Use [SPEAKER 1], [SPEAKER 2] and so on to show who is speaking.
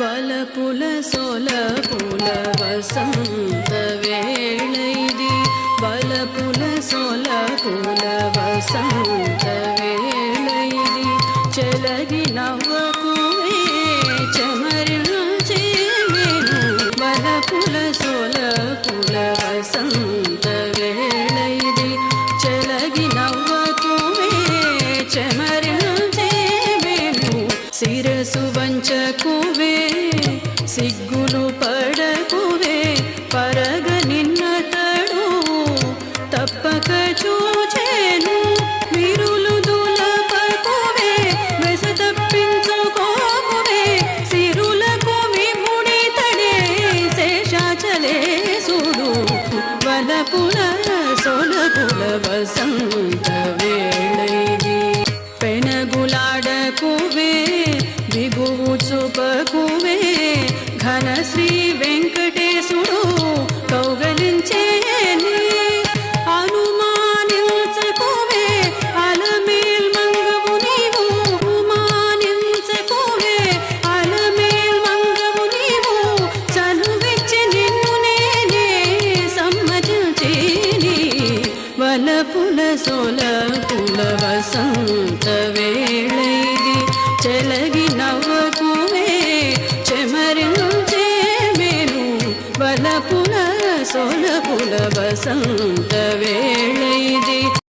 [SPEAKER 1] వలపుల సొలపుల వసంత వేళైది వలపుల సొలపుల వసంత వేళైది చెలగి నవ్వకువే చెమరించేవేను వలపుల సొలపుల వసంత వేళైది చెలగి నవ్వకువే చెమరించేవేను శిరసు వంచకువే సిగ్గులు పడకువే పరగ నిన్నతడు తప్పక చూచేను విరులు దులపకువే వెస తప్పించుకోకువే సిరులకు విముడి తడే శేషాచలేసుడు వలపుల సొలపుల వసంత వేళైది పెనగులాడకువే దిగువు చూపకువే ఘన శ్రీ వెంకటేశుడు కౌగలించేని అనుమానించకువే అలమేల్ మంగవు నీవు అనుమానించకువే అలమేల్ మంగవు నీవు చనువిచ్చి నిన్ను నేనే సమ్మతించేని వలపుల సొలపుల వసంత వేళైది చెలగి నవ్వకువే చెమరించేవేను వలపుల సొలపుల వసంత వేళైది